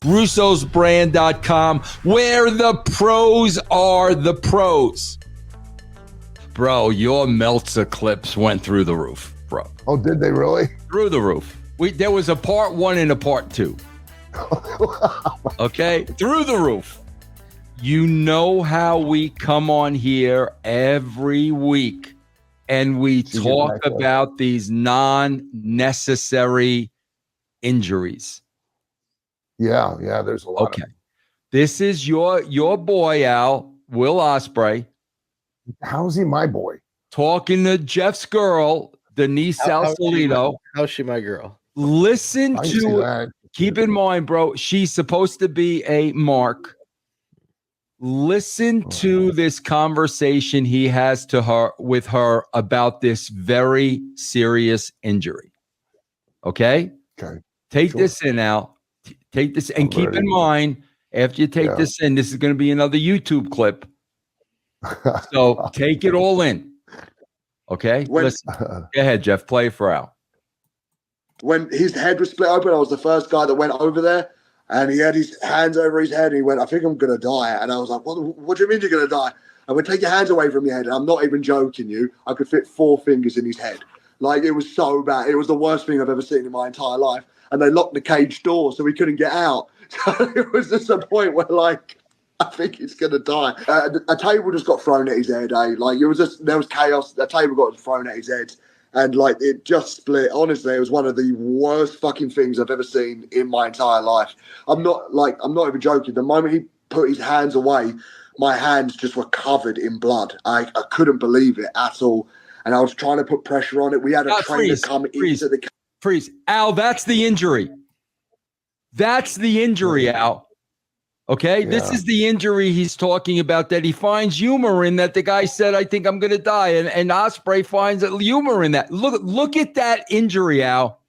russosbrand.com, where the pros are the pros. Bro, your Meltzer clips went through the roof, bro. Oh, did they really? Through the roof. There was a part 1 and a part 2. Okay? Through the roof. You know how we come on here every week and we talk about these non-necessary injuries. Yeah, there's a lot. Okay. This is your boy, Al, Will Ospreay. How's he my boy? Talking to Jeff's girl, Denise Salsolito. How's she my girl? Listen to, keep in mind, bro, she's supposed to be a mark. Listen to this conversation he has with her about this very serious injury. Okay? Okay. Take this in, Al. Take this, and keep in mind, after you take this in, this is going to be another YouTube clip. So take it all in. Okay? Listen. Go ahead, Jeff. Play it for Al. When his head was split open, I was the first guy that went over there, and he had his hands over his head, and he went, I think I'm going to die. And I was like, what do you mean you're going to die? I went, take your hands away from your head. And I'm not even joking you. I could fit 4 fingers in his head. Like, it was so bad. It was the worst thing I've ever seen in my entire life. And they locked the cage door so we couldn't get out. So it was just a point where, like, I think he's going to die. A table just got thrown at his head, Like, there was chaos. A table got thrown at his head. And, like, it just split. Honestly, it was one of the worst fucking things I've ever seen in my entire life. I'm not even joking. The moment he put his hands away, my hands just were covered in blood. I couldn't believe it at all. And I was trying to put pressure on it. We had a trainer come into the... Freeze. Al, that's the injury. That's the injury, Al. Okay? Yeah. This is the injury he's talking about that he finds humor in, that the guy said, I think I'm going to die. And Ospreay finds humor in that. Look at that injury, Al.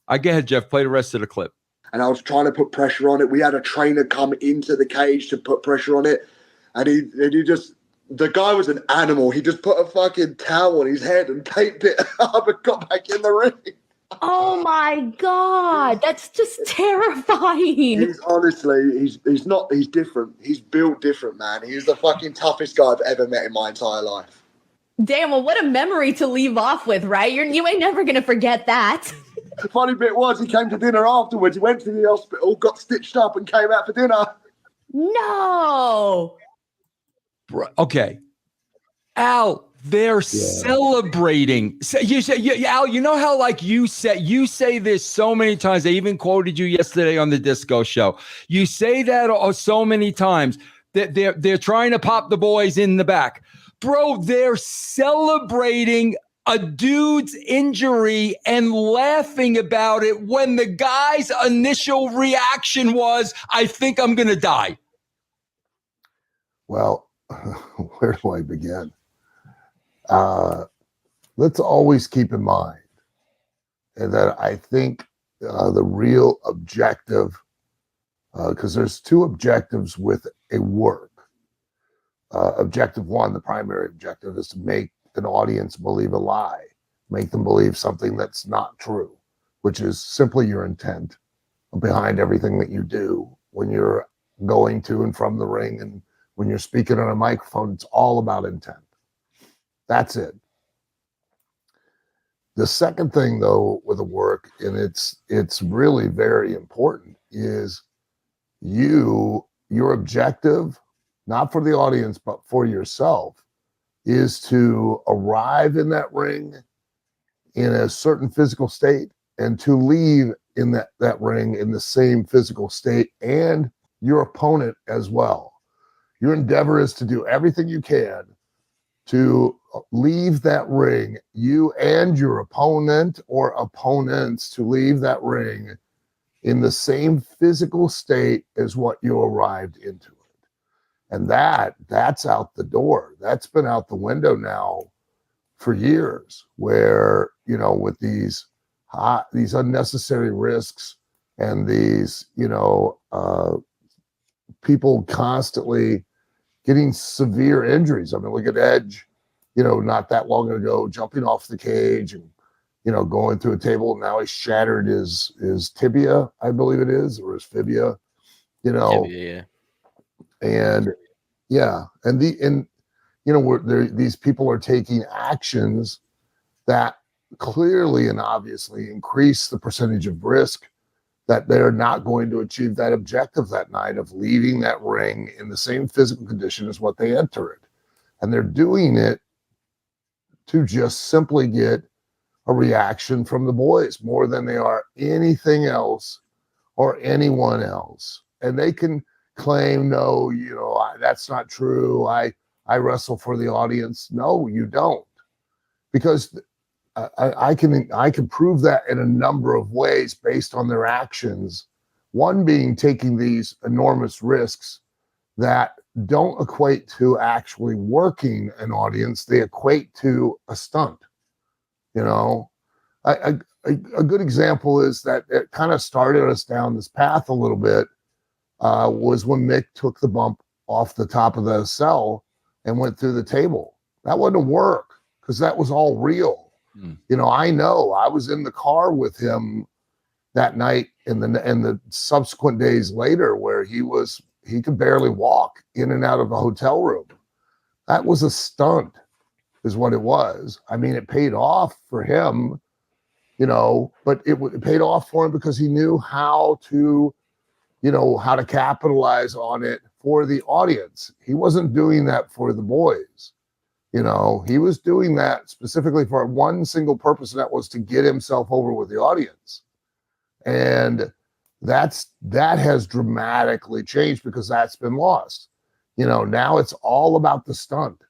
Go ahead, Jeff. Play the rest of the clip. And I was trying to put pressure on it. We had a trainer come into the cage to put pressure on it. And he just... The guy was an animal. He just put a fucking towel on his head and taped it up and got back in the ring. Oh my God, that's just terrifying. He's different. He's built different, man. He's the fucking toughest guy I've ever met in my entire life. Damn, well, what a memory to leave off with, right? You ain't never going to forget that. The funny bit was he came to dinner afterwards. He went to the hospital, got stitched up and came out for dinner. No. Okay. Al, they're celebrating. You say, Al, you know how, like, you say this so many times. I even quoted you yesterday on the Disco Show. You say that so many times that they're trying to pop the boys in the back. Bro, they're celebrating a dude's injury and laughing about it when the guy's initial reaction was, I think I'm going to die. Well, where do I begin? Let's always keep in mind that I think the real objective, because there's 2 objectives with a work. Objective 1, the primary objective, is to make an audience believe a lie, make them believe something that's not true, which is simply your intent behind everything that you do when you're going to and from the ring, and when you're speaking on a microphone. It's all about intent. That's it. The second thing, though, with the work, and it's really very important, is your objective, not for the audience, but for yourself, is to arrive in that ring in a certain physical state and to leave in that ring in the same physical state, and your opponent as well. Your endeavor is to do everything you can to leave that ring, you and your opponent or opponents, to leave that ring in the same physical state as what you arrived into it. And that's out the door. That's been out the window now for years, where, with these unnecessary risks and these, people constantly getting severe injuries. I mean, look at Edge, not that long ago, jumping off the cage and going through a table. Now he shattered his tibia, I believe it is, or his fibia, Yeah. and these people are taking actions that clearly and obviously increase the percentage of risk that they're not going to achieve that objective that night of leaving that ring in the same physical condition as what they enter it. And they're doing it to just simply get a reaction from the boys more than they are anything else or anyone else. And they can claim, no, that's not true. I wrestle for the audience. No, you don't. Because I can prove that in a number of ways based on their actions. One being taking these enormous risks that don't equate to actually working an audience. They equate to a stunt. A good example is that it kind of started us down this path a little bit was when Mick took the bump off the top of the cell and went through the table. That wasn't a work because that was all real. I know I was in the car with him that night and the subsequent days later where he could barely walk in and out of the hotel room. That was a stunt is what it was. I mean, it paid off for him, but it paid off for him because he knew how to capitalize on it for the audience. He wasn't doing that for the boys. He was doing that specifically for one single purpose, and that was to get himself over with the audience. And that has dramatically changed because that's been lost. Now it's all about the stunt.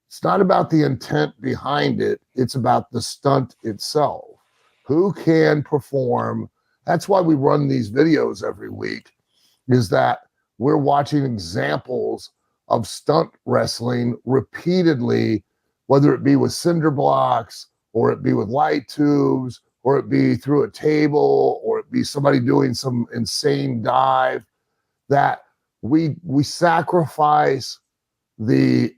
It's not about the intent behind it. It's about the stunt itself. Who can perform? That's why we run these videos every week, is that we're watching examples of stunt wrestling repeatedly, whether it be with cinder blocks or it be with light tubes or it be through a table or it be somebody doing some insane dive, that we sacrifice the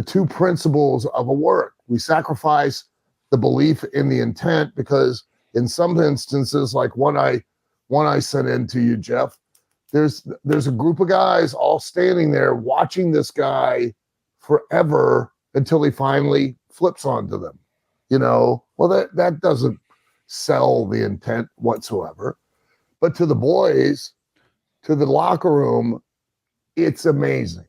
two principles of a work. We sacrifice the belief in the intent because in some instances, like one I sent in to you, Jeff, there's a group of guys all standing there watching this guy forever until he finally flips onto them. Well, that doesn't sell the intent whatsoever. But to the boys, to the locker room, it's amazing.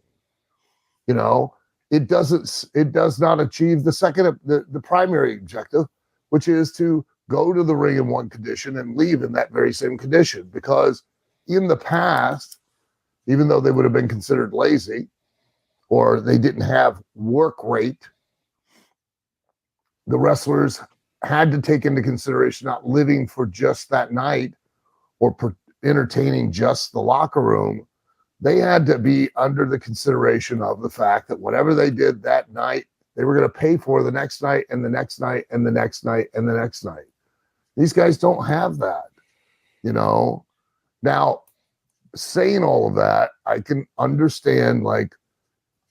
It does not achieve the primary objective, which is to go to the ring in one condition and leave in that very same condition. Because in the past, even though they would have been considered lazy or they didn't have work rate, the wrestlers had to take into consideration not living for just that night or entertaining just the locker room. They had to be under the consideration of the fact that whatever they did that night, they were going to pay for the next night and the next night and the next night and the next night. These guys don't have that, Now, saying all of that, I can understand,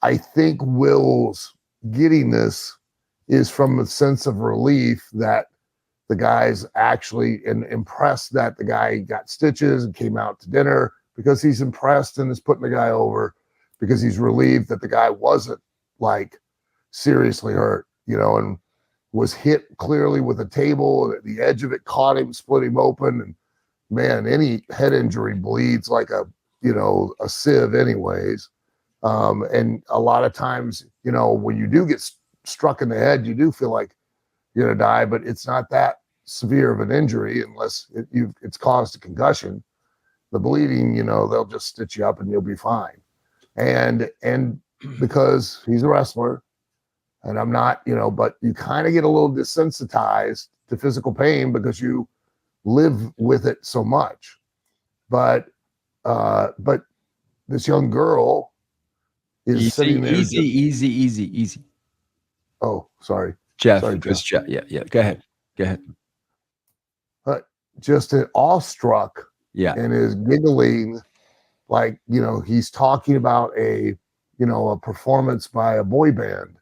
I think Will's getting this is from a sense of relief that the guy's actually impressed that the guy got stitches and came out to dinner, because he's impressed and is putting the guy over because he's relieved that the guy wasn't seriously hurt, and was hit clearly with a table. The edge of it caught him, split him open. And man, any head injury bleeds like a sieve anyways. And a lot of times, when you do get struck in the head, you do feel like you're going to die, but it's not that severe of an injury unless it's caused a concussion. The bleeding, they'll just stitch you up and you'll be fine. And because he's a wrestler and I'm not, but you kind of get a little desensitized to physical pain because you live with it so much. But this young girl is sitting there. Easy. Oh, sorry. Jeff. Sorry, Jeff. Jeff. Yeah. Go ahead. But just awestruck. Yeah. And is giggling like, he's talking about a performance by a boy band,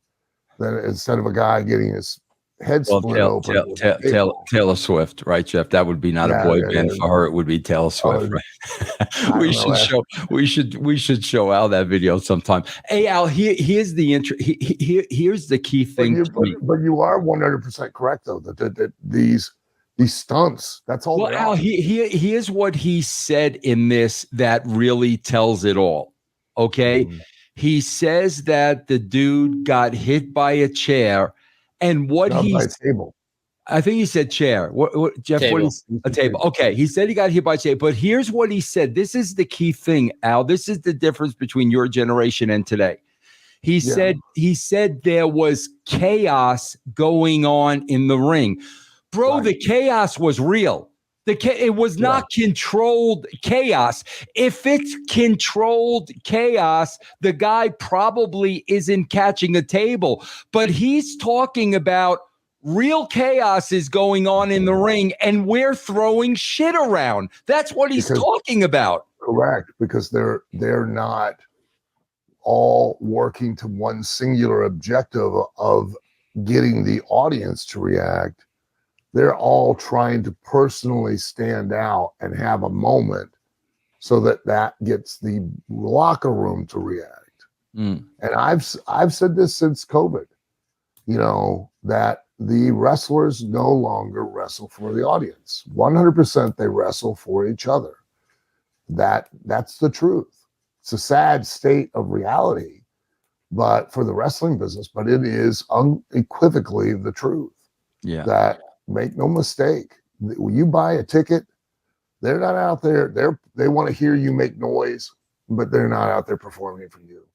then instead of a guy getting his head split open. with a table. Taylor Swift, right, Jeff? That would be not a boy band for her. It would be Taylor Swift, right? we should show Al that video sometime. Hey, Al, here's the here's the key thing. But you are 100% correct though that these stunts. That's all. Well, Al, here's what he said in this that really tells it all. Okay, he says that the dude got hit by a chair. And what table. I think he said chair. What Jeff? Table. A table. Okay, he said he got hit by a chair. But here's what he said. This is the key thing, Al. This is the difference between your generation and today. He said there was chaos going on in the ring, bro. Right. The chaos was real. It was not controlled chaos. If it's controlled chaos, the guy probably isn't catching a table. But he's talking about real chaos is going on in the ring, and we're throwing shit around. That's what he's talking about. Correct, because they're not all working to one singular objective of getting the audience to react. They're all trying to personally stand out and have a moment so that gets the locker room to react. And I've said this since COVID, that the wrestlers no longer wrestle for the audience. 100% they wrestle for each other. That's the truth. It's a sad state of reality, but for the wrestling business, but it is unequivocally the truth. Yeah. That make no mistake, when you buy a ticket, they're not out there. They want to hear you make noise, but they're not out there performing for you.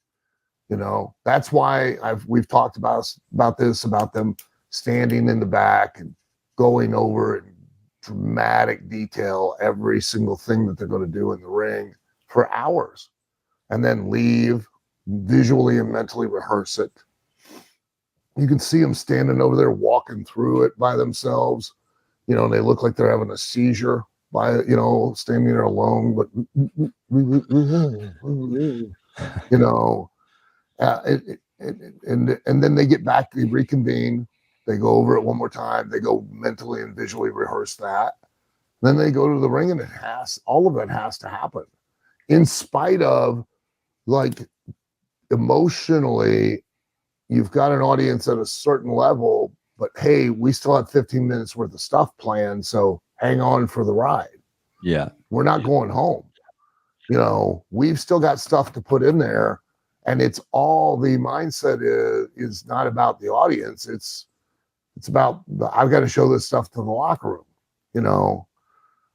That's why we've talked about them standing in the back and going over in dramatic detail every single thing that they're going to do in the ring for hours, and then leave, visually and mentally rehearse it. You can see them standing over there walking through it by themselves. They look like they're having a seizure standing there alone. But and then they get back, they reconvene, they go over it one more time, they go mentally and visually rehearse that. Then they go to the ring, and all of it has to happen, in spite of, like, emotionally, you've got an audience at a certain level, but hey, we still have 15 minutes worth of stuff planned, so hang on for the ride. Yeah. We're not going home. We've still got stuff to put in there, and it's all the mindset is not about the audience. It's about I've got to show this stuff to the locker room.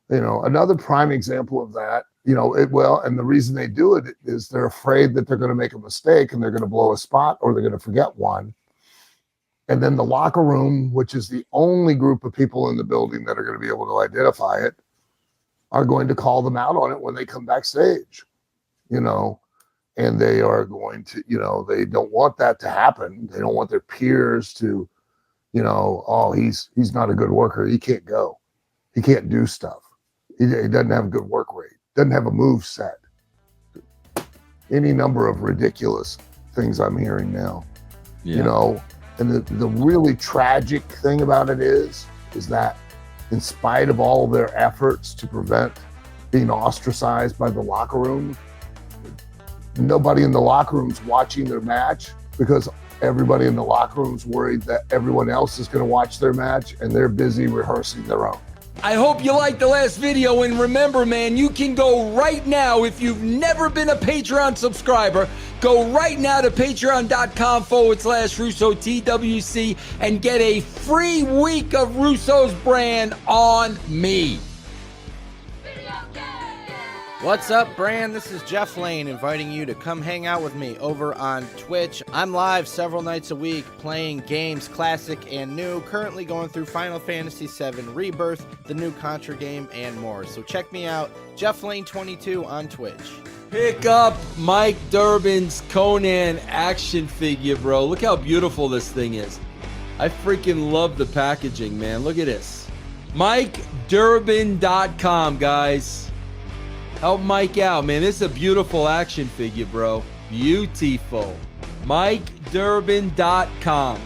Another prime example of that, and the reason they do it is they're afraid that they're going to make a mistake and they're going to blow a spot, or they're going to forget one. And then the locker room, which is the only group of people in the building that are going to be able to identify it, are going to call them out on it when they come backstage, and they are going to, they don't want that to happen. They don't want their peers to, oh, he's not a good worker. He can't go. He can't do stuff. He doesn't have a good work rate. Doesn't have a move set. Any number of ridiculous things I'm hearing now. Yeah. And the really tragic thing about it is that in spite of all their efforts to prevent being ostracized by the locker room, nobody in the locker room's watching their match, because everybody in the locker room's worried that everyone else is going to watch their match, and they're busy rehearsing their own. I hope you liked the last video, and remember, man, you can go right now, if you've never been a Patreon subscriber, go right now to patreon.com/Russo TWC and get a free week of Russo's brand on me. What's up, brand? This is Jeff Lane inviting you to come hang out with me over on Twitch. I'm live several nights a week playing games, classic and new, currently going through Final Fantasy VII Rebirth, the new Contra game, and more. So check me out, Jeff Lane 22 on Twitch. Pick up Mike Durbin's Conan action figure, bro. Look how beautiful this thing is. I freaking love the packaging, man. Look at this. MikeDurbin.com, guys. Help Mike out, man. This is a beautiful action figure, bro. Beautiful. MikeDurbin.com.